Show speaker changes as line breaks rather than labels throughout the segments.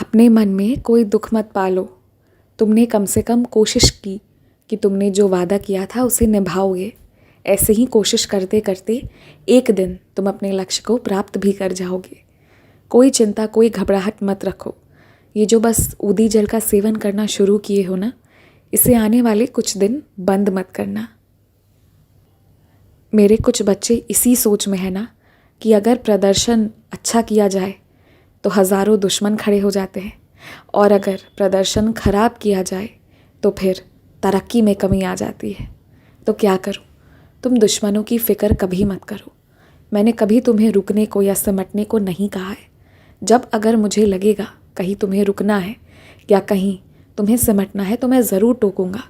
अपने मन में कोई दुख मत पालो। तुमने कम से कम कोशिश की कि तुमने जो वादा किया था उसे निभाओगे। ऐसे ही कोशिश करते करते एक दिन तुम अपने लक्ष्य को प्राप्त भी कर जाओगे। कोई चिंता, कोई घबराहट मत रखो। ये जो बस ऊदी जल का सेवन करना शुरू किए हो ना, इसे आने वाले कुछ दिन बंद मत करना। मेरे कुछ बच्चे इसी सोच में है ना कि अगर प्रदर्शन अच्छा किया जाए तो हज़ारों दुश्मन खड़े हो जाते हैं, और अगर प्रदर्शन खराब किया जाए तो फिर तरक्की में कमी आ जाती है। तो क्या करूं? तुम दुश्मनों की फ़िक्र कभी मत करो। मैंने कभी तुम्हें रुकने को या सिमटने को नहीं कहा है। जब अगर मुझे लगेगा कहीं तुम्हें रुकना है या कहीं तुम्हें सिमटना है तो मैं ज़रूर टोकूंगा,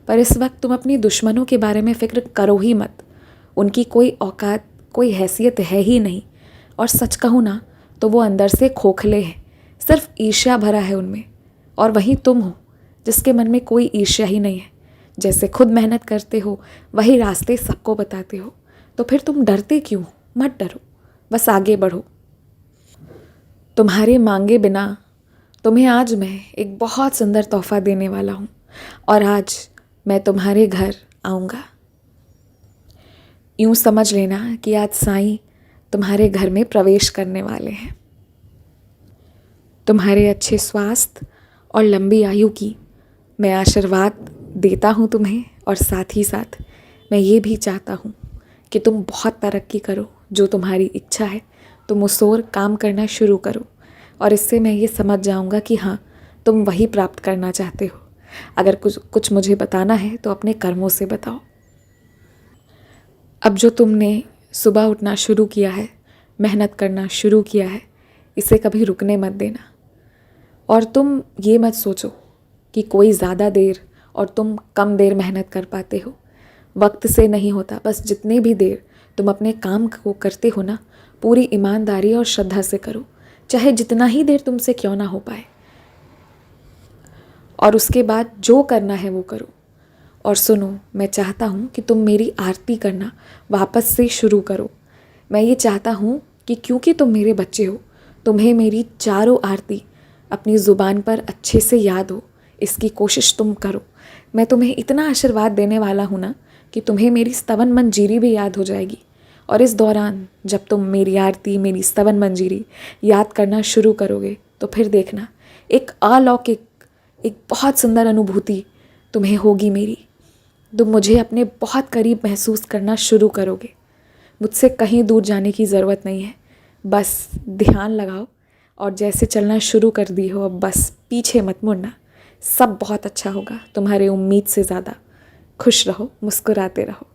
पर इस वक्त तुम अपनी दुश्मनों के बारे में फ़िक्र करो ही मत। उनकी कोई औकात, कोई हैसियत है ही नहीं, और सच कहूँ ना तो वो अंदर से खोखले हैं। सिर्फ ईर्ष्या भरा है उनमें, और वहीं तुम हो जिसके मन में कोई ईर्ष्या ही नहीं है। जैसे खुद मेहनत करते हो वही रास्ते सबको बताते हो, तो फिर तुम डरते क्यों? मत डरो, बस आगे बढ़ो। तुम्हारे मांगे बिना तुम्हें आज मैं एक बहुत सुंदर तोहफा देने वाला हूँ, और आज मैं तुम्हारे घर आऊँगा। यूँ समझ लेना कि आज साईं तुम्हारे घर में प्रवेश करने वाले हैं। तुम्हारे अच्छे स्वास्थ्य और लंबी आयु की मैं आशीर्वाद देता हूँ तुम्हें, और साथ ही साथ मैं ये भी चाहता हूँ कि तुम बहुत तरक्की करो। जो तुम्हारी इच्छा है तुम उस ओर काम करना शुरू करो, और इससे मैं ये समझ जाऊँगा कि हाँ, तुम वही प्राप्त करना चाहते हो। अगर कुछ मुझे बताना है तो अपने कर्मों से बताओ। अब जो तुमने सुबह उठना शुरू किया है, मेहनत करना शुरू किया है, इसे कभी रुकने मत देना। और तुम ये मत सोचो कि कोई ज़्यादा देर और तुम कम देर मेहनत कर पाते हो। वक्त से नहीं होता। बस जितनी भी देर तुम अपने काम को करते हो ना, पूरी ईमानदारी और श्रद्धा से करो, चाहे जितना ही देर तुमसे क्यों ना हो पाए। और उसके बाद जो करना है वो करो। और सुनो, मैं चाहता हूँ कि तुम मेरी आरती करना वापस से शुरू करो। मैं ये चाहता हूँ कि क्योंकि तुम मेरे बच्चे हो, तुम्हें मेरी चारों आरती अपनी ज़ुबान पर अच्छे से याद हो, इसकी कोशिश तुम करो। मैं तुम्हें इतना आशीर्वाद देने वाला हूँ ना कि तुम्हें मेरी स्तवन मंजीरी भी याद हो जाएगी। और इस दौरान जब तुम मेरी आरती, मेरी स्तवन मंजीरी याद करना शुरू करोगे तो फिर देखना, एक अलौकिक, एक बहुत सुंदर अनुभूति तुम्हें होगी मेरी। तुम मुझे अपने बहुत करीब महसूस करना शुरू करोगे। मुझसे कहीं दूर जाने की ज़रूरत नहीं है, बस ध्यान लगाओ और जैसे चलना शुरू कर दी हो, अब बस पीछे मत मुड़ना। सब बहुत अच्छा होगा, तुम्हारे उम्मीद से ज़्यादा। खुश रहो, मुस्कुराते रहो।